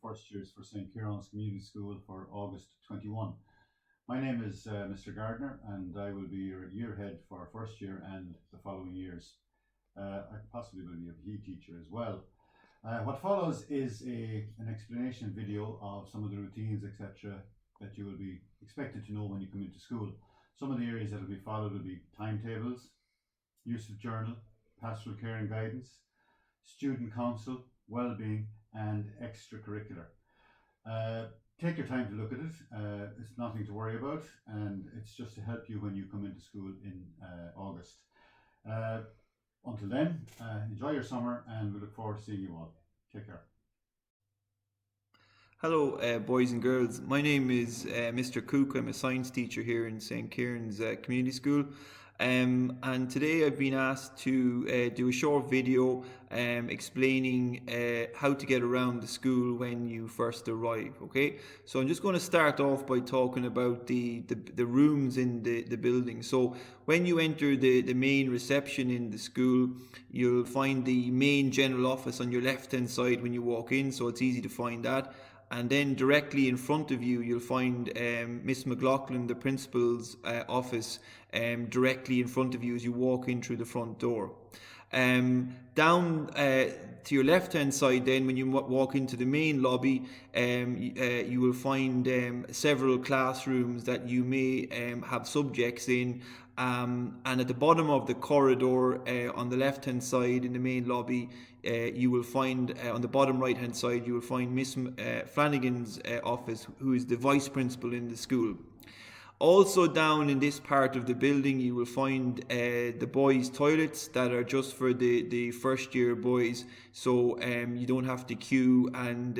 first years for St.Ciarán's Community School for August 21. My name is Mr. Gardner, and I will be your year head for first year and the following years. I possibly will be a PE teacher as well. What follows is an explanation video of some of the routines, etc., that you will be expected to know when you come into school. Some of the areas that will be followed will be timetables, use of journal, pastoral care and guidance, student council, well-being, and extracurricular. Take your time to look at it. It's nothing to worry about, and it's just to help you when you come into school in August. Until then, enjoy your summer, and we look forward to seeing you all. Take care. Hello, boys and girls. My name is Mr. Cook. I'm a science teacher here in St. Ciarán's Community School. And today I've been asked to do a short video explaining how to get around the school when you first arrive. Okay, so I'm just going to start off by talking about the rooms in the building. So when you enter the main reception in the school, you'll find the main general office on your left hand side when you walk in, so it's easy to find that. And then directly in front of you, you'll find Miss McLaughlin, the principal's office, directly in front of you as you walk in through the front door. Down to your left-hand side, then, when you walk into the main lobby, you will find several classrooms that you may have subjects in. And at the bottom of the corridor, on the left-hand side in the main lobby, you will find, on the bottom right-hand side, you will find Miss Flanagan's office, who is the vice principal in the school. Also down in this part of the building, you will find the boys' toilets that are just for the first year boys, so you don't have to queue and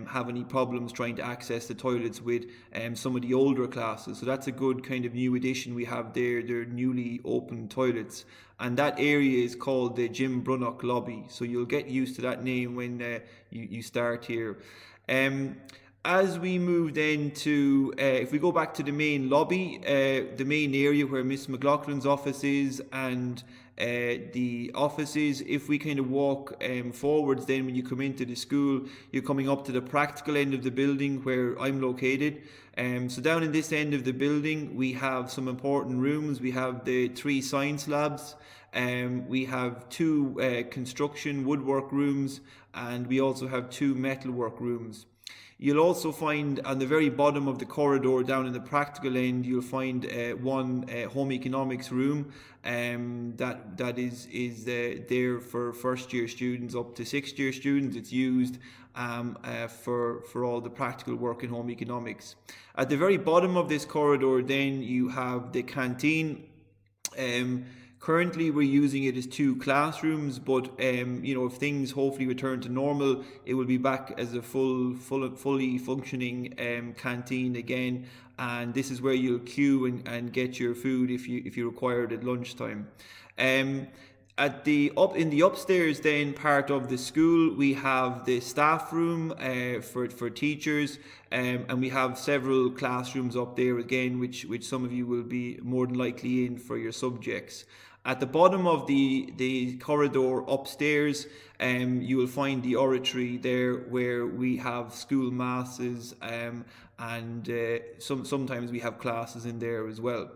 have any problems trying to access the toilets with some of the older classes. So that's a good kind of new addition we have there. They're newly opened toilets, and that area is called the Jim Brunnock lobby, so you'll get used to that name when you start here. As we move then to, if we go back to the main lobby, the main area where Miss McLaughlin's office is and the offices, if we kind of walk forwards then when you come into the school, you're coming up to the practical end of the building where I'm located. So down in this end of the building, we have some important rooms. We have the 3 science labs. We have 2 construction woodwork rooms, and we also have 2 metalwork rooms. You'll also find on the very bottom of the corridor down in the practical end, you'll find one home economics room that is there for first year students up to 6th year students. It's used for all the practical work in home economics. At the very bottom of this corridor then you have the canteen. Currently, we're using it as 2 classrooms, but if things hopefully return to normal, it will be back as a fully functioning canteen again. And this is where you'll queue and get your food if you require it at lunchtime. In the upstairs then part of the school, we have the staff room for teachers, and we have several classrooms up there again, which some of you will be more than likely in for your subjects. At the bottom of the corridor upstairs, you will find the oratory there where we have school masses, and sometimes we have classes in there as well.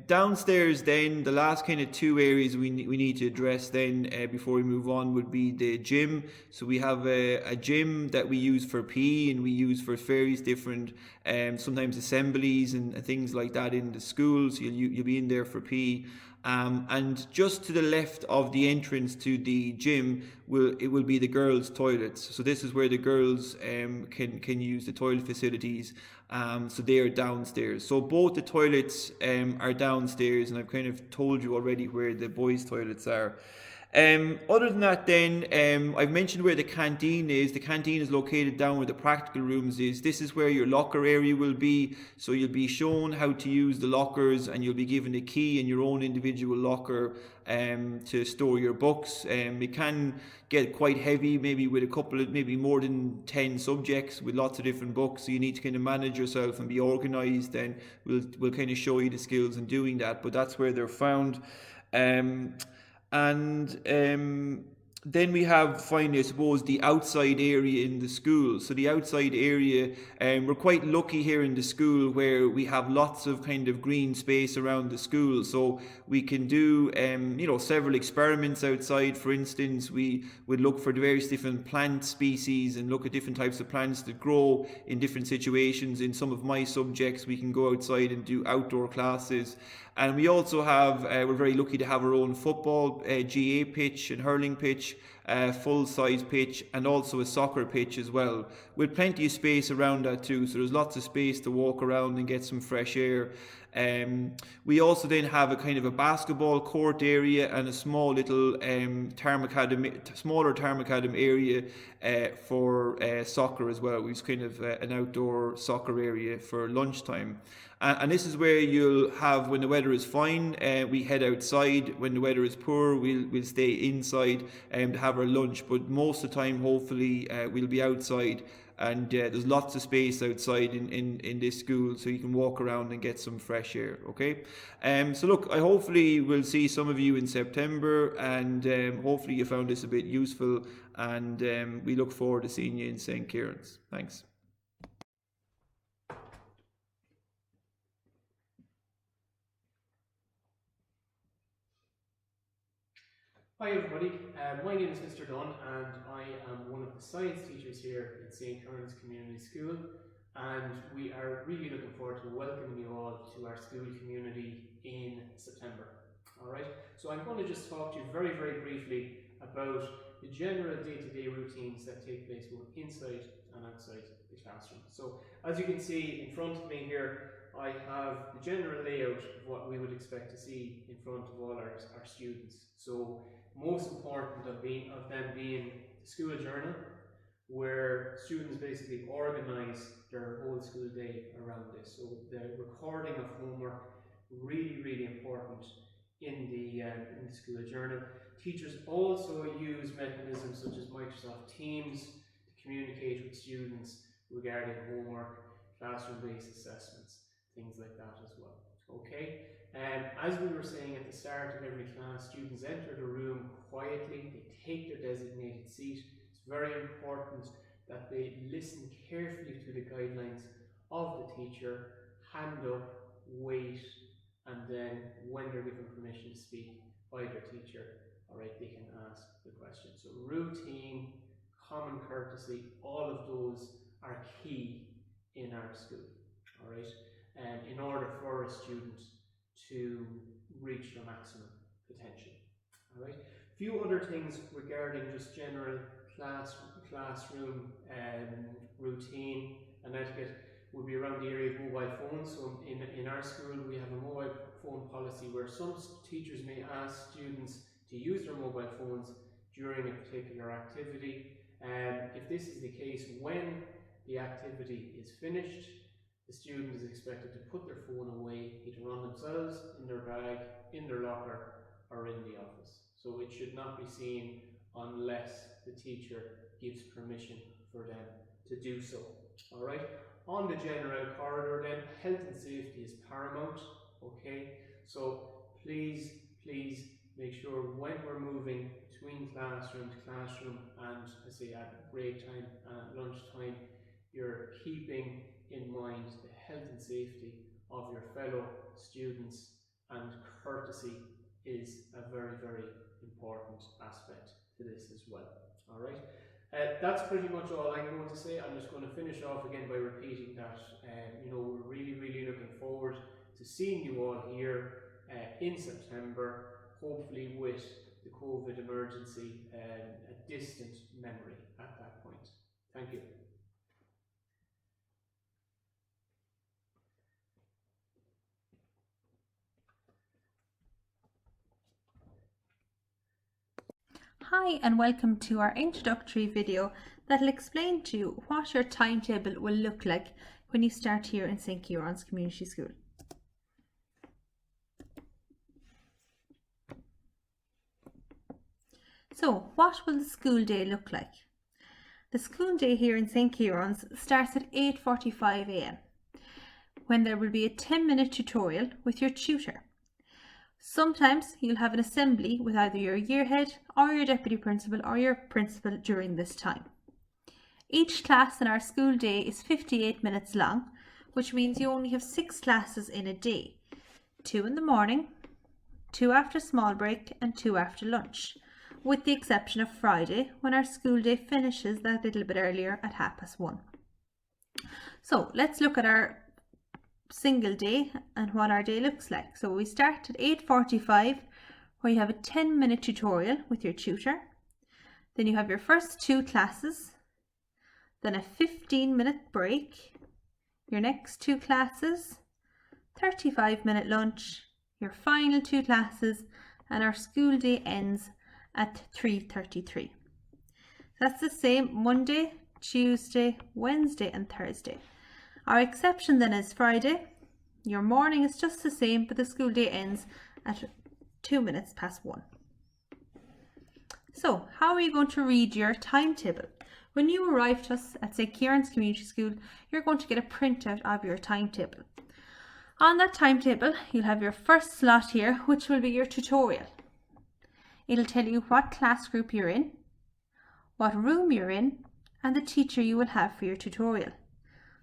Downstairs then, the last kind of 2 areas we need to address then before we move on would be the gym. So we have a gym that we use for PE, and we use for various different sometimes assemblies and things like that in the school. So you'll be in there for PE. And just to the left of the entrance to the gym will be the girls' toilets. So this is where the girls can use the toilet facilities. So they are downstairs. So both the toilets are downstairs, and I've kind of told you already where the boys' toilets are. Other than that then, I've mentioned where the canteen is. The canteen is located down where the practical rooms is. This is where your locker area will be. So you'll be shown how to use the lockers, and you'll be given a key in your own individual locker to store your books. It can get quite heavy, maybe with maybe more than 10 subjects with lots of different books. So you need to kind of manage yourself and be organized, and we'll kind of show you the skills in doing that. But that's where they're found. Then we have finally, I suppose, the outside area in the school. So the outside area, we're quite lucky here in the school where we have lots of kind of green space around the school. So we can do, several experiments outside. For instance, we would look for the various different plant species and look at different types of plants that grow in different situations. In some of my subjects, we can go outside and do outdoor classes. And we also have, we're very lucky to have our own football, GA pitch and hurling pitch, full-size pitch, and also a soccer pitch as well, with plenty of space around that too. So there's lots of space to walk around and get some fresh air. We also then have a kind of a basketball court area and a small little smaller Tarmacadam area for soccer as well. We've kind of an outdoor soccer area for lunchtime. And this is where you'll have, when the weather is fine, we head outside. When the weather is poor, we'll stay inside to have our lunch. But most of the time, hopefully, we'll be outside. And there's lots of space outside in this school, so you can walk around and get some fresh air, okay? So look, I hopefully will see some of you in September, and hopefully you found this a bit useful, and we look forward to seeing you in St. Ciarán's. Thanks. Hi everybody, my name is Mr. Dunn and I am one of the science teachers here at St.Ciarán's Community School, and we are really looking forward to welcoming you all to our school community in September. Alright, so I'm going to just talk to you very briefly about the general day-to-day routines that take place both inside and outside the classroom. So as you can see in front of me here, I have the general layout of what we would expect to see in front of all our students. So most important of them being the school journal, where students basically organise their whole school day around this. So the recording of homework, really important in the school journal. Teachers also use mechanisms such as Microsoft Teams to communicate with students regarding homework, classroom-based assessments, things like that as well. Okay, as we were saying at the start of every class, students enter the room quietly, they take their designated seat. It's very important that they listen carefully to the guidelines of the teacher, hand up, wait, and then when they're given permission to speak by their teacher, alright, they can ask the question. So routine, common courtesy, all of those are key in our school, alright, in order for a student to reach their maximum potential. Alright, a few other things regarding just general classroom routine and etiquette would be around the area of mobile phones. So in our school we have a mobile phone policy where some teachers may ask students to use their mobile phones during a particular activity. If this is the case, when the activity is finished, the student is expected to put their phone away, either on themselves, in their bag, in their locker, or in the office. So it should not be seen unless the teacher gives permission for them to do so. Alright, on the general corridor then, health and safety is paramount, okay? So please make sure when we're moving between classroom to classroom and, I say, at break time and at lunch time, you're keeping in mind the health and safety of your fellow students, and courtesy is a very important aspect to this as well. Alright, that's pretty much all I'm going to say. I'm just going to finish off again by repeating that we're really looking forward to seeing you all here in September, hopefully with the COVID emergency a distant memory at that point. Thank you. Hi and welcome to our introductory video that will explain to you what your timetable will look like when you start here in St. Ciarán's Community School. So what will the school day look like? The school day here in St. Ciarán's starts at 8:45 a.m. when there will be a 10-minute tutorial with your tutor. Sometimes you'll have an assembly with either your year head or your deputy principal or your principal during this time. Each class in our school day is 58 minutes long, which means you only have 6 classes in a day. 2 in the morning, 2 after small break and 2 after lunch, with the exception of Friday when our school day finishes that little bit earlier at 1:30. So let's look at our single day and what our day looks like. So we start at 8:45 where you have a 10-minute tutorial with your tutor. Then you have your first 2 classes, then a 15-minute break, your next 2 classes, 35-minute lunch, your final 2 classes, and our school day ends at 3:33. That's the same Monday, Tuesday, Wednesday and Thursday. Our exception then is Friday. Your morning is just the same, but the school day ends at 1:02. So, how are you going to read your timetable? When you arrive to us at St. Ciarán's Community School, you're going to get a printout of your timetable. On that timetable, you'll have your first slot here, which will be your tutorial. It'll tell you what class group you're in, what room you're in, and the teacher you will have for your tutorial.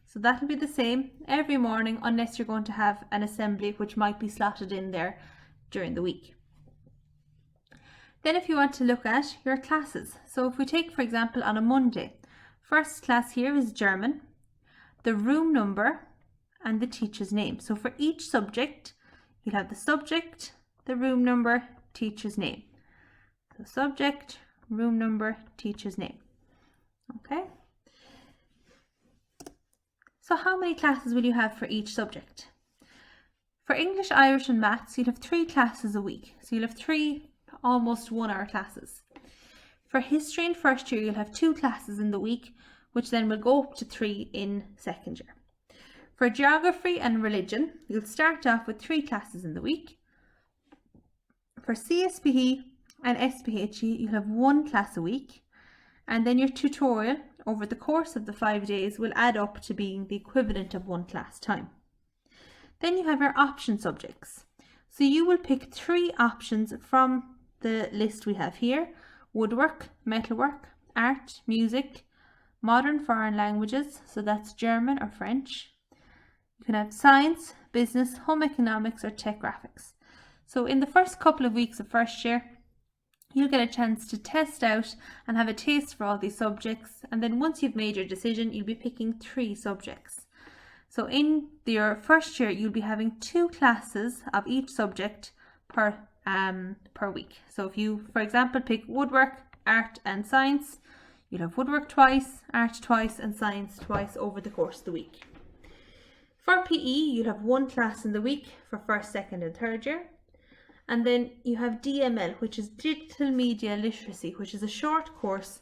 So that'll be the same every morning unless you're going to have an assembly which might be slotted in there during the week. Then if you want to look at your classes, so if we take for example on a Monday, first class here is German, the room number and the teacher's name. So for each subject, you'll have the subject, the room number, teacher's name. So subject, room number, teacher's name. Okay. So how many classes will you have for each subject? For English, Irish and Maths, you'll have 3 classes a week. So you'll have 3 almost 1-hour classes. For History in first year, you'll have 2 classes in the week, which then will go up to 3 in second year. For Geography and Religion, you'll start off with 3 classes in the week. For CSPE and SPHE, you'll have 1 class a week. And then your tutorial over the course of the 5 days will add up to being the equivalent of 1 class time. Then you have your option subjects. So you will pick 3 options from the list we have here: woodwork, metalwork, art, music, modern foreign languages, so that's German or French. You can have science, business, home economics or tech graphics. So in the first couple of weeks of first year, you'll get a chance to test out and have a taste for all these subjects, and then once you've made your decision, you'll be picking 3 subjects. So in your first year, you'll be having 2 classes of each subject per week. So if you, for example, pick woodwork, art and science, you'll have woodwork twice, art twice and science twice over the course of the week. For PE, you'll have 1 class in the week for first, second and third year. And then you have DML, which is Digital Media Literacy, which is a short course,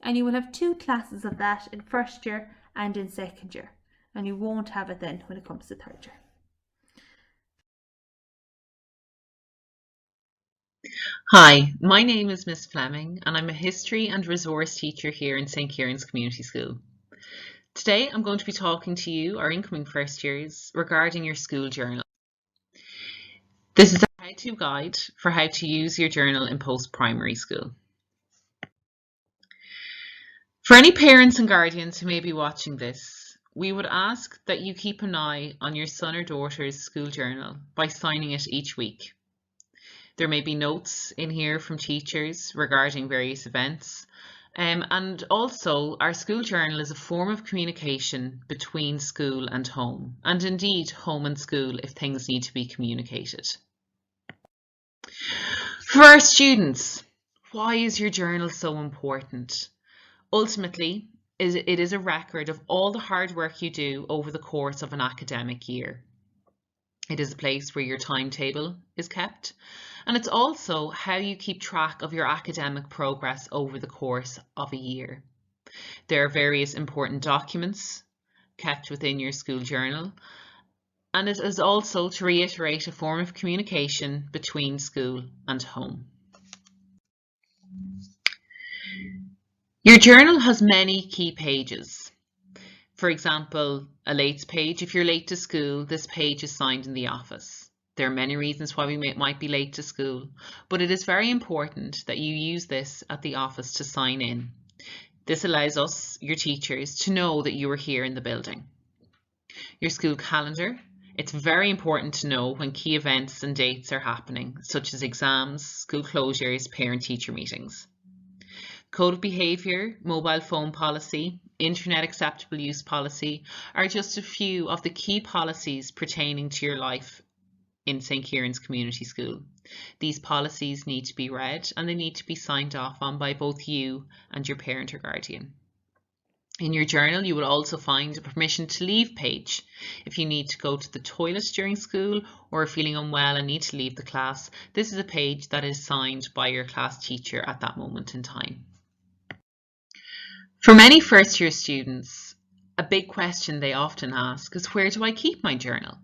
and you will have 2 classes of that in first year and in second year, and you won't have it then when it comes to third year. Hi, my name is Miss Fleming and I'm a history and resource teacher here in St. Ciarán's Community School. Today I'm going to be talking to you, our incoming first years, regarding your school journal. This is a how-to guide for how to use your journal in post-primary school. For any parents and guardians who may be watching this, we would ask that you keep an eye on your son or daughter's school journal by signing it each week. There may be notes in here from teachers regarding various events, and also our school journal is a form of communication between school and home, and indeed home and school if things need to be communicated. For our students, why is your journal so important? Ultimately, it is a record of all the hard work you do over the course of an academic year. It is a place where your timetable is kept, and it's also how you keep track of your academic progress over the course of a year. There are various important documents kept within your school journal, and it is also, to reiterate, a form of communication between school and home. Your journal has many key pages. For example, a late page. If you're late to school, this page is signed in the office. There are many reasons why we might be late to school, but it is very important that you use this at the office to sign in. This allows us, your teachers, to know that you are here in the building. Your school calendar. It's very important to know when key events and dates are happening, such as exams, school closures, parent-teacher meetings. Code of behaviour, mobile phone policy, internet acceptable use policy are just a few of the key policies pertaining to your life in St. Ciarán's Community School. These policies need to be read and they need to be signed off on by both you and your parent or guardian. In your journal, you will also find a permission to leave page. If you need to go to the toilet during school or are feeling unwell and need to leave the class, this is a page that is signed by your class teacher at that moment in time. For many first year students, a big question they often ask is, where do I keep my journal?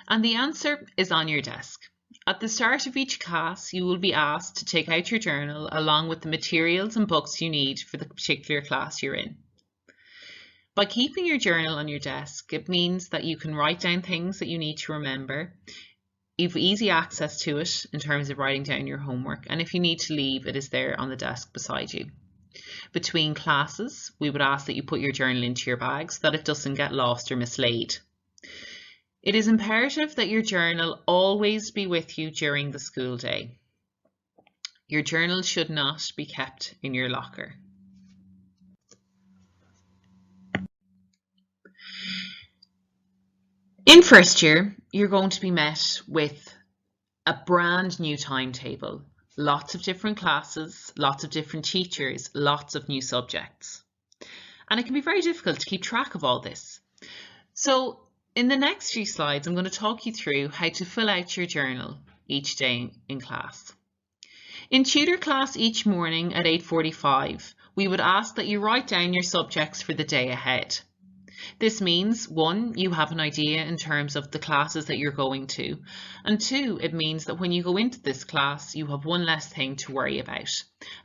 And the answer is on your desk. At the start of each class, you will be asked to take out your journal along with the materials and books you need for the particular class you're in. By keeping your journal on your desk, it means that you can write down things that you need to remember. You've easy access to it in terms of writing down your homework, and if you need to leave, it is there on the desk beside you. Between classes, we would ask that you put your journal into your bag so that it doesn't get lost or mislaid. It is imperative that your journal always be with you during the school day. Your journal should not be kept in your locker. In first year, you're going to be met with a brand new timetable. Lots of different classes, lots of different teachers, lots of new subjects. And it can be very difficult to keep track of all this. So in the next few slides, I'm going to talk you through how to fill out your journal each day in class. In tutor class each morning at 8:45, we would ask that you write down your subjects for the day ahead. This means, 1, you have an idea in terms of the classes that you're going to, and 2, it means that when you go into this class, you have one less thing to worry about.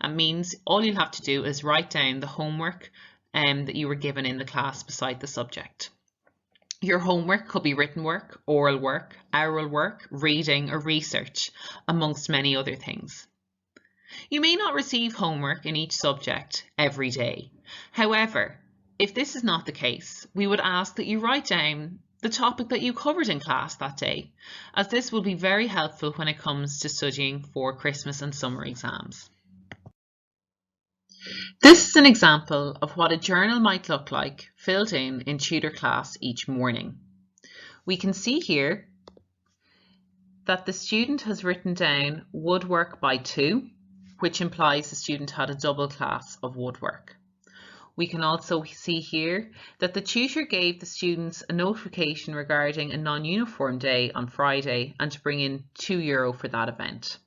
It means all you'll have to do is write down the homework that you were given in the class beside the subject. Your homework could be written work, oral work, reading or research, amongst many other things. You may not receive homework in each subject every day. However, if this is not the case, we would ask that you write down the topic that you covered in class that day, as this will be very helpful when it comes to studying for Christmas and summer exams. This is an example of what a journal might look like filled in tutor class each morning. We can see here that the student has written down woodwork by 2, which implies the student had a double class of woodwork. We can also see here that the tutor gave the students a notification regarding a non-uniform day on Friday and to bring in €2 for that event.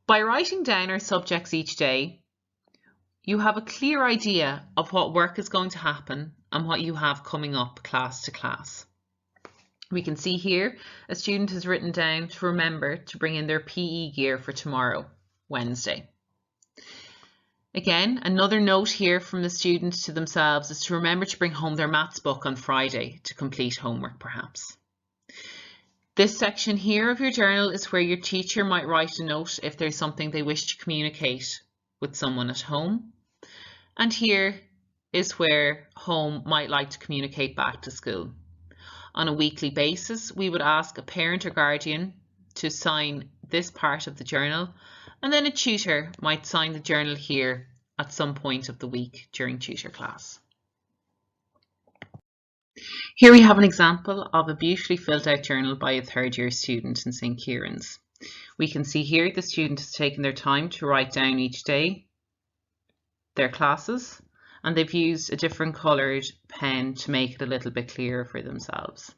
By writing down our subjects each day, you have a clear idea of what work is going to happen and what you have coming up class to class. We can see here a student has written down to remember to bring in their PE gear for tomorrow, Wednesday. Again, another note here from the students to themselves is to remember to bring home their maths book on Friday to complete homework perhaps. This section here of your journal is where your teacher might write a note if there's something they wish to communicate with someone at home. And here is where home might like to communicate back to school. On a weekly basis, we would ask a parent or guardian to sign this part of the journal, and then a tutor might sign the journal here at some point of the week during tutor class. Here we have an example of a beautifully filled out journal by a third year student in St. Ciarán's. We can see here the student has taken their time to write down each day their classes, and they've used a different coloured pen to make it a little bit clearer for themselves.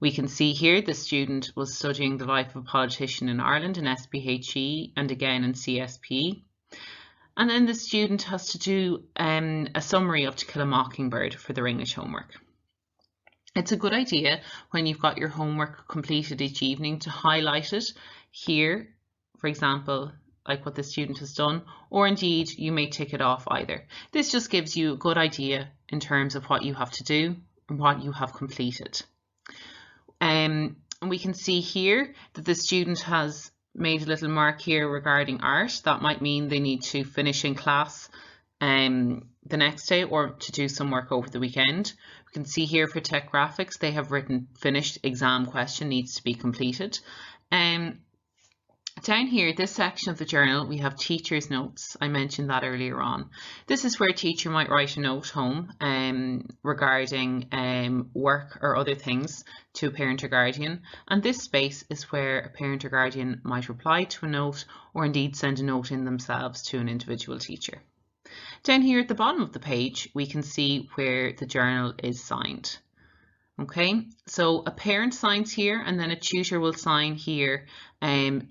We can see here the student was studying the life of a politician in Ireland in SPHE and again in CSP. And then the student has to do a summary of To Kill a Mockingbird for their English homework. It's a good idea when you've got your homework completed each evening to highlight it here, for example, like what the student has done, or indeed you may tick it off either. This just gives you a good idea in terms of what you have to do and what you have completed. And we can see here that the student has made a little mark here regarding art. That might mean they need to finish in class the next day or to do some work over the weekend. We can see here for tech graphics, they have written finished exam question needs to be completed. Down here, this section of the journal, we have teacher's notes. I mentioned that earlier on. This is where a teacher might write a note home regarding work or other things to a parent or guardian. And this space is where a parent or guardian might reply to a note or indeed send a note in themselves to an individual teacher. Down here at the bottom of the page, we can see where the journal is signed. Okay, so a parent signs here and then a tutor will sign here,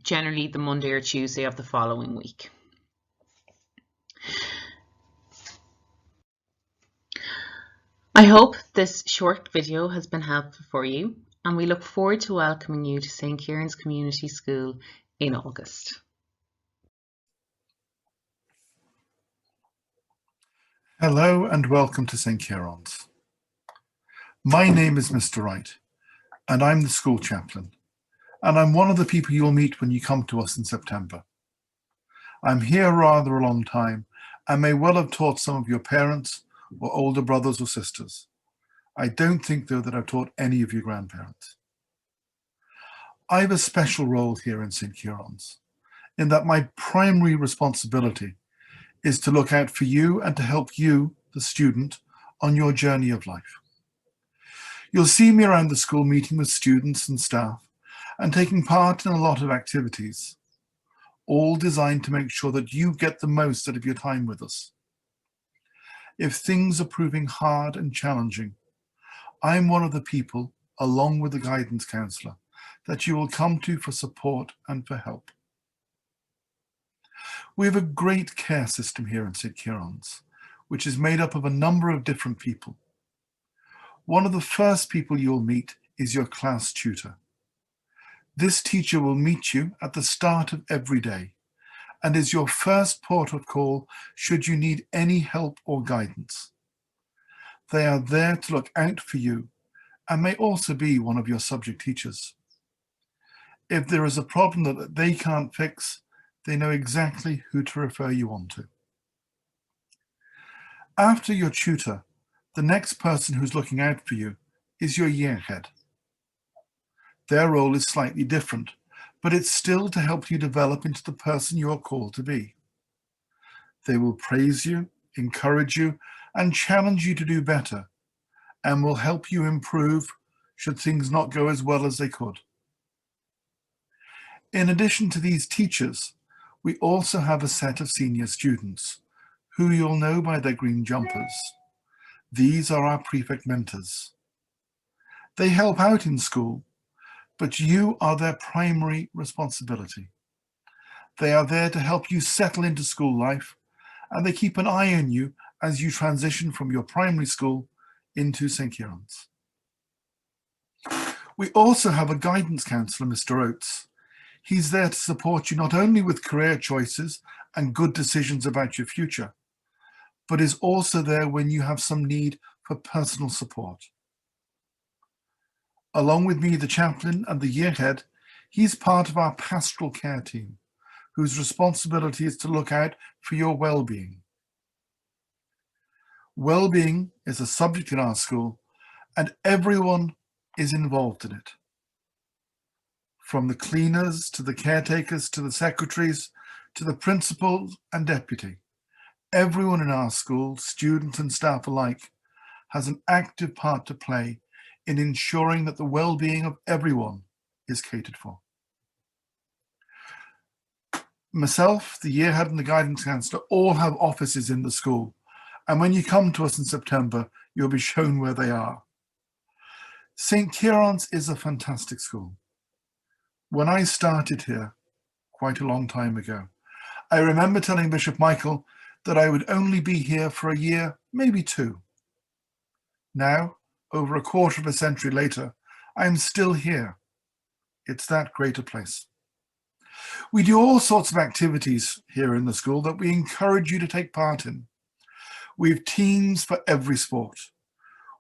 generally the Monday or Tuesday of the following week. I hope this short video has been helpful for you, and we look forward to welcoming you to St. Ciarán's Community School in August. Hello and welcome to St. Ciarán's. My name is Mr. Wright, and I'm the school chaplain, and I'm one of the people you'll meet when you come to us in September. I'm here rather a long time and may well have taught some of your parents or older brothers or sisters. I don't think, though, that I've taught any of your grandparents. I have a special role here in St. Ciarán's, in that my primary responsibility is to look out for you and to help you, the student, on your journey of life. You'll see me around the school meeting with students and staff and taking part in a lot of activities, all designed to make sure that you get the most out of your time with us. If things are proving hard and challenging, I'm one of the people, along with the guidance counsellor, that you will come to for support and for help. We have a great care system here in St. Ciarán's, which is made up of a number of different people. One of the first people you'll meet is your class tutor. This teacher will meet you at the start of every day and is your first port of call should you need any help or guidance. They are there to look out for you and may also be one of your subject teachers. If there is a problem that they can't fix, they know exactly who to refer you on to. After your tutor, the next person who's looking out for you is your year head. Their role is slightly different, but it's still to help you develop into the person you are called to be. They will praise you, encourage you, and challenge you to do better, and will help you improve should things not go as well as they could. In addition to these teachers, we also have a set of senior students, who you'll know by their green jumpers. These are our prefect mentors. They help out in school, but you are their primary responsibility. They are there to help you settle into school life, and they keep an eye on you as you transition from your primary school into St. Ciarán's. We also have a guidance counsellor, Mr. Oates. He's there to support you not only with career choices and good decisions about your future, but is also there when you have some need for personal support. Along with me, the chaplain and the year head, he's part of our pastoral care team, whose responsibility is to look out for your well-being. Well-being is a subject in our school, and everyone is involved in it. From the cleaners, to the caretakers, to the secretaries, to the principal and deputy. Everyone in our school, students and staff alike, has an active part to play in ensuring that the well-being of everyone is catered for. Myself, the year head and the guidance counsellor all have offices in the school, and when you come to us in September, you'll be shown where they are. St. Ciarán's is a fantastic school. When I started here, quite a long time ago, I remember telling Bishop Michael that I would only be here for a year, maybe two. Now, over a quarter of a century later, I'm still here. It's that great a place. We do all sorts of activities here in the school that we encourage you to take part in. We have teams for every sport.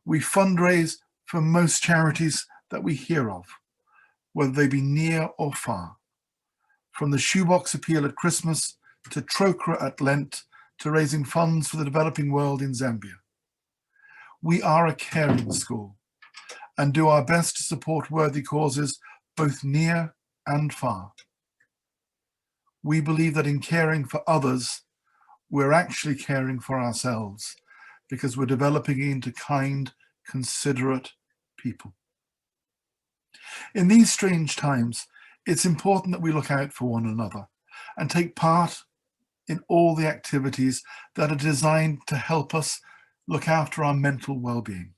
We fundraise for most charities that we hear of. whether they be near or far. From the shoebox appeal at Christmas to Trocra at Lent to raising funds for the developing world in Zambia. We are a caring school and do our best to support worthy causes both near and far. We believe that in caring for others, we're actually caring for ourselves because we're developing into kind, considerate people. In these strange times, it's important that we look out for one another and take part in all the activities that are designed to help us look after our mental well-being.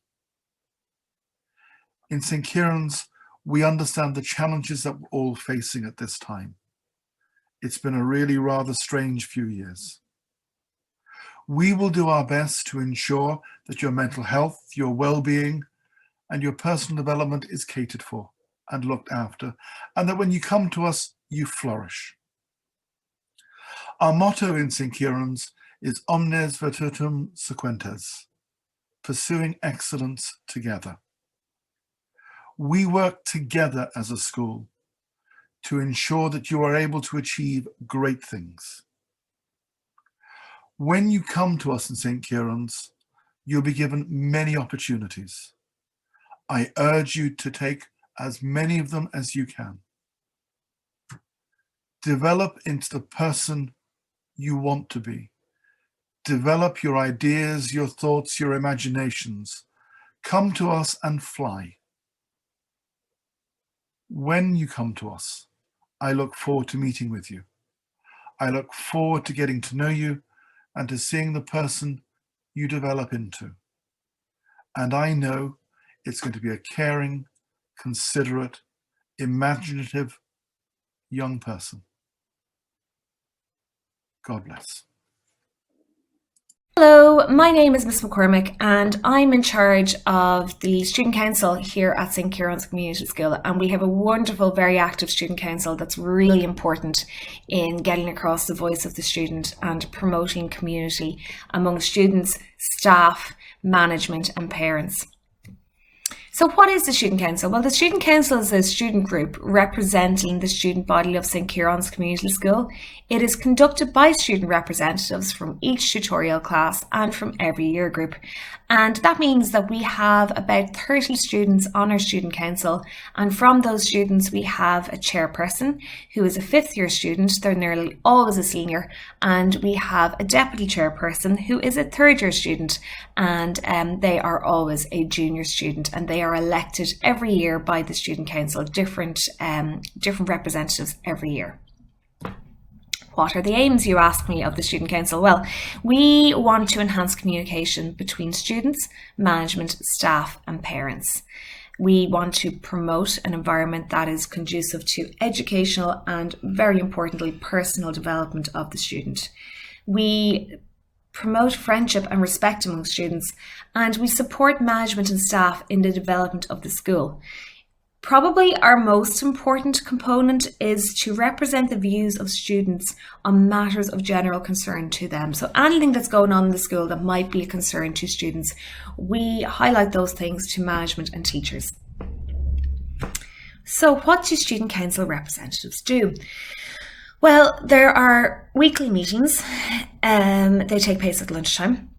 In St. Ciarán's, we understand the challenges that we're all facing at this time. It's been a really rather strange few years. We will do our best to ensure that your mental health, your well-being, and your personal development is catered for and looked after, and that when you come to us, you flourish. Our motto in St. Ciarán's is Omnes Virtutum Sequentes, pursuing excellence together. We work together as a school to ensure that you are able to achieve great things. When you come to us in St. Ciarán's, you'll be given many opportunities. I urge you to take as many of them as you can. Develop into the person you want to be. Develop your ideas, your thoughts, your imaginations. Come to us and fly. When you come to us, I look forward to meeting with you. I look forward to getting to know you and to seeing the person you develop into. And I know it's going to be a caring, considerate, imaginative young person. God bless. Hello, my name is Miss McCormick and I'm in charge of the Student Council here at St. Ciarán's Community School, and we have a wonderful, very active Student Council that's really important in getting across the voice of the student and promoting community among students, staff, management and parents. So what is the Student Council? Well, the Student Council is a student group representing the student body of St. Ciarán's Community School. It is conducted by student representatives from each tutorial class and from every year group. And that means that we have about 30 students on our Student Council. And from those students, we have a chairperson who is a 5th year student. They're nearly always a senior. And we have a deputy chairperson who is a 3rd year student. And they are always a junior student, and they are elected every year by the Student Council, different representatives every year. What are the aims, you ask me, of the Student Council? Well, we want to enhance communication between students, management, staff and parents. We want to promote an environment that is conducive to educational and, very importantly, personal development of the student. We promote friendship and respect among students, and we support management and staff in the development of the school. Probably our most important component is to represent the views of students on matters of general concern to them. So anything that's going on in the school that might be a concern to students, we highlight those things to management and teachers. So what do Student Council representatives do? Well, there are weekly meetings. They take place at lunchtime.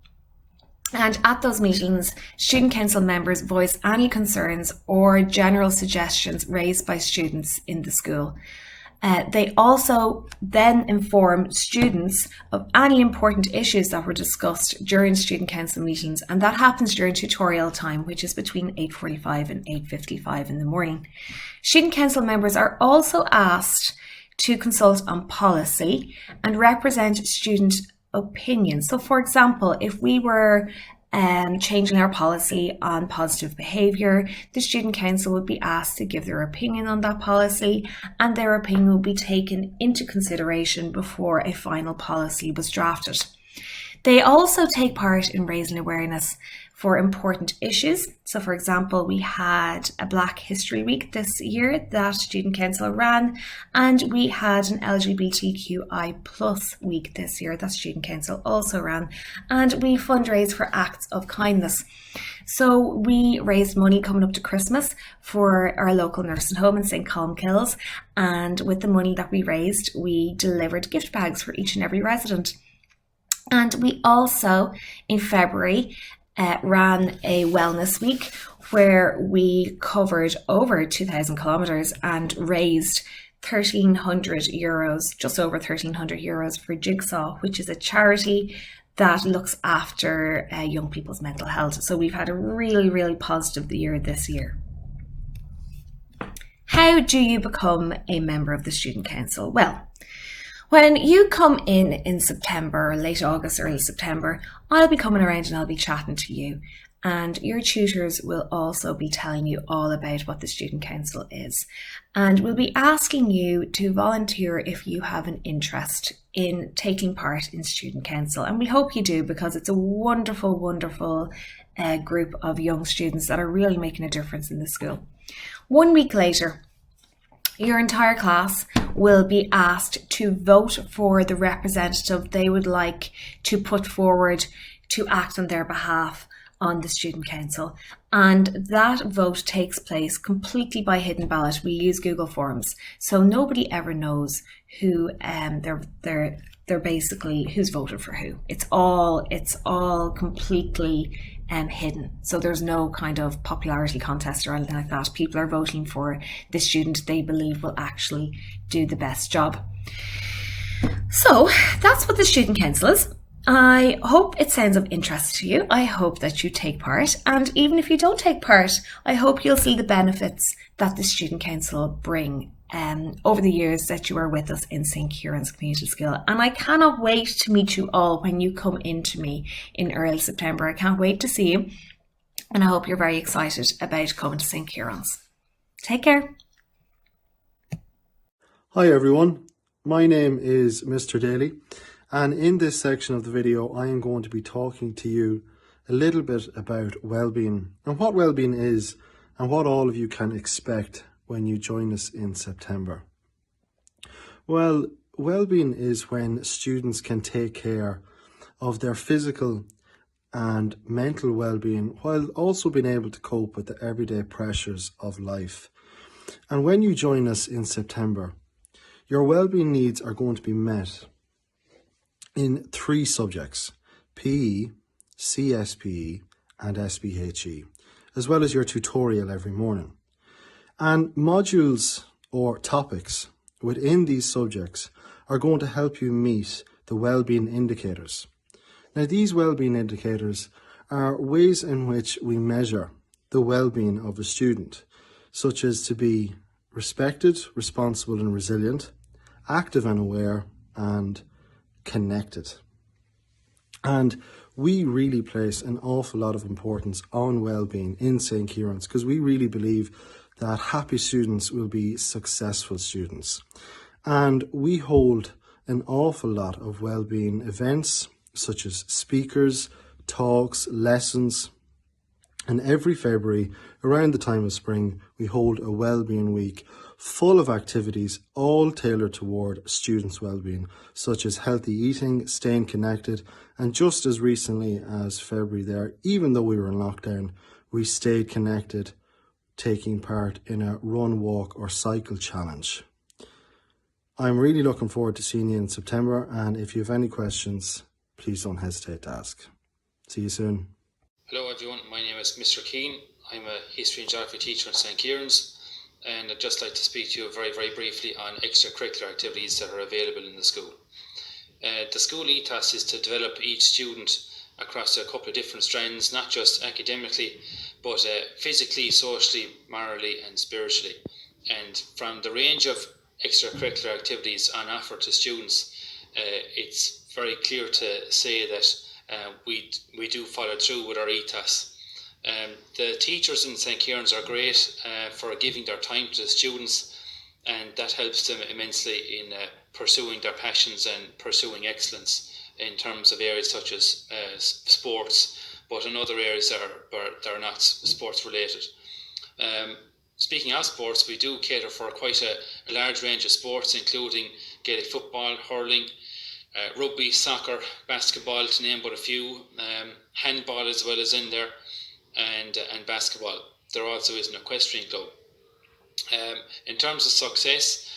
And at those meetings, Student Council members voice any concerns or general suggestions raised by students in the school. They also then inform students of any important issues that were discussed during Student Council meetings, and that happens during tutorial time, which is between 8:45 and 8:55 in the morning. Student Council members are also asked to consult on policy and represent student opinions. So for example, if we were changing our policy on positive behaviour, the Student Council would be asked to give their opinion on that policy, and their opinion will be taken into consideration before a final policy was drafted. They also take part in raising awareness for important issues. So for example, we had a Black History Week this year that Student Council ran, and we had an LGBTQI plus week this year that Student Council also ran, and we fundraised for acts of kindness. So we raised money coming up to Christmas for our local nursing home in St. Colmcille's, and with the money that we raised, we delivered gift bags for each and every resident. And we also, in February, ran a wellness week where we covered over 2,000 kilometres and raised €1,300, just over €1,300 for Jigsaw, which is a charity that looks after young people's mental health. So we've had a really, really positive year this year. How do you become a member of the Student Council? Well, when you come in September, late August, early September, I'll be coming around and I'll be chatting to you. And your tutors will also be telling you all about what the Student Council is. And we'll be asking you to volunteer if you have an interest in taking part in Student Council. And we hope you do, because it's a wonderful, wonderful group of young students that are really making a difference in the school. 1 week later, your entire class will be asked to vote for the representative they would like to put forward to act on their behalf on the Student Council. And that vote takes place completely by hidden ballot. We use Google Forms, so nobody ever knows who they're basically who's voted for who. It's all completely hidden. So there's no kind of popularity contest or anything like that. People are voting for the student they believe will actually do the best job. So that's what the Student Council is. I hope it sounds of interest to you. I hope that you take part. And even if you don't take part, I hope you'll see the benefits that the Student Council bring over the years that you are with us in St. Ciarán's Community School. And I cannot wait to meet you all when you come into me in early September. I can't wait to see you. And I hope you're very excited about coming to St. Ciarán's. Take care. Hi everyone, my name is Mr. Daly, and in this section of the video I am going to be talking to you a little bit about WellBeing and what WellBeing is and what all of you can expect when you join us in September. Well, WellBeing is when students can take care of their physical and mental well-being while also being able to cope with the everyday pressures of life. And when you join us in September, your well-being needs are going to be met in 3 subjects: PE, CSPE and SPHE, as well as your tutorial every morning. And modules or topics within these subjects are going to help you meet the well-being indicators. Now, these well-being indicators are ways in which we measure the well-being of a student, such as to be respected, responsible and resilient, active and aware, and connected. And we really place an awful lot of importance on well-being in St. Ciarán's because we really believe that happy students will be successful students. And we hold an awful lot of well-being events such as speakers, talks, lessons. And every February, around the time of spring, we hold a well-being week full of activities all tailored toward students' well-being, such as healthy eating, staying connected, and just as recently as February there, even though we were in lockdown, we stayed connected, taking part in a run, walk or cycle challenge. I'm really looking forward to seeing you in September, and if you have any questions, please don't hesitate to ask. See you soon. Hello everyone, my name is Mr. Keane. I'm a history and geography teacher in St. Ciarán's, and I'd just like to speak to you very briefly on extracurricular activities that are available in the school. The school ethos is to develop each student across a couple of different strands, not just academically, but physically, socially, morally and spiritually. And from the range of extracurricular activities on offer to students, it's very clear to say that we do follow through with our ethos. The teachers in St. Ciarán's are great for giving their time to the students, and that helps them immensely in pursuing their passions and pursuing excellence in terms of areas such as sports, but in other areas that are not sports related. Speaking of sports, we do cater for quite a large range of sports, including Gaelic football, hurling, rugby, soccer, basketball, to name but a few. Handball as well as in there, and basketball. There also is an equestrian club. In terms of success,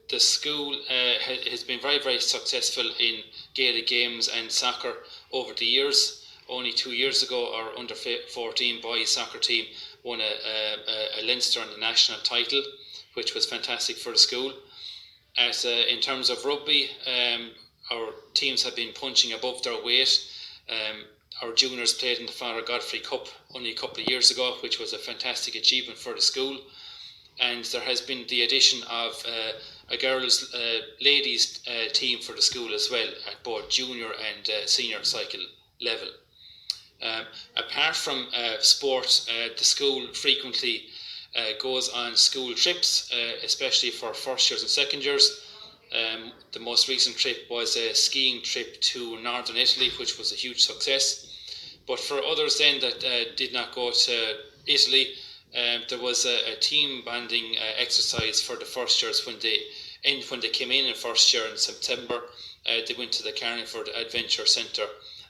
the school has been very, very successful in Gaelic games and soccer over the years. Only 2 years ago, our under-14 boys soccer team won a Leinster and a national title, which was fantastic for the school. In terms of rugby, our teams have been punching above their weight. Our juniors played in the Father Godfrey Cup only a couple of years ago, which was a fantastic achievement for the school. And there has been the addition of a girls' ladies team for the school as well, at both junior and senior cycle level. Apart from sport, the school frequently goes on school trips, especially for first years and second years. The most recent trip was a skiing trip to northern Italy, which was a huge success. But for others then that did not go to Italy, there was a team bonding exercise for the first years when they came in first year in September. They went to the Carniford Adventure Centre,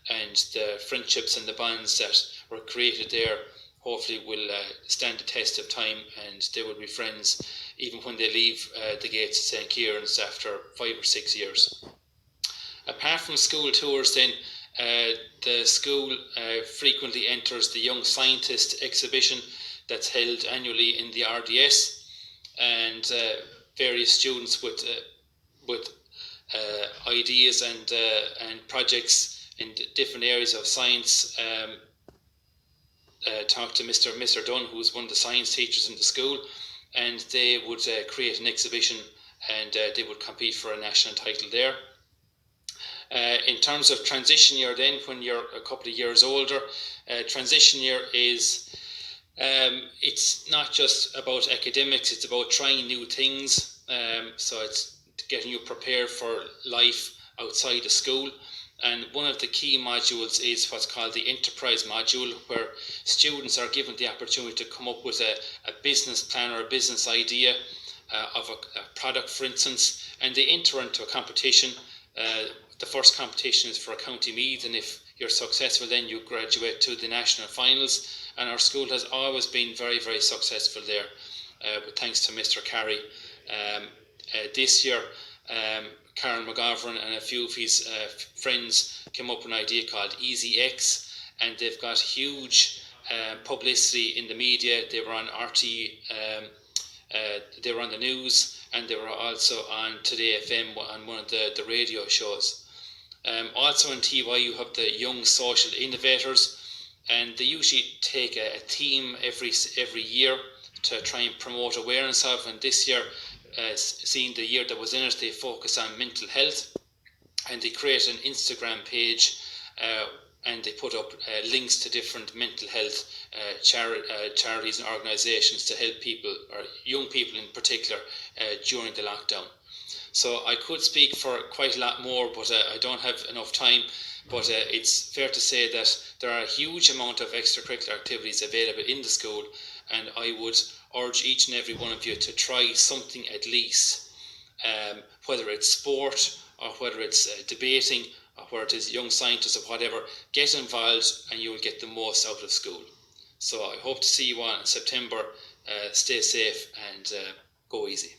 and the friendships and the bonds that were created there hopefully will stand the test of time, and they will be friends even when they leave the gates of St. Ciarán's after 5 or 6 years. Apart from school tours then, the school frequently enters the Young Scientist exhibition that's held annually in the RDS, and various students with ideas and projects in different areas of science talk to Mr. Dunn, who is one of the science teachers in the school, and they would create an exhibition, and they would compete for a national title there. In terms of transition year then, when you're a couple of years older, transition year is it's not just about academics, it's about trying new things. So it's getting you prepared for life outside of school. And one of the key modules is what's called the enterprise module, where students are given the opportunity to come up with a business plan or a business idea of a product, for instance, and they enter into a competition. The first competition is for a county meet, and if you're successful, then you graduate to the national finals. And our school has always been very, very successful there, but thanks to Mr. Carey. This year, Karen McGovern and a few of his friends came up with an idea called EasyX, and they've got huge publicity in the media. They were on RT, they were on the news, and they were also on Today FM on one of the radio shows. Also on TY you have the Young Social Innovators, and they usually take a theme every year to try and promote awareness of, and this year, seeing the year that was in it, they focus on mental health, and they create an Instagram page and they put up links to different mental health charities and organisations to help people, or young people in particular, during the lockdown. So I could speak for quite a lot more, but I don't have enough time. But it's fair to say that there are a huge amount of extracurricular activities available in the school, and I would urge each and every one of you to try something at least, whether it's sport or whether it's debating or whether it is young scientists or whatever. Get involved and you will get the most out of school. So I hope to see you all in September. Stay safe and go easy.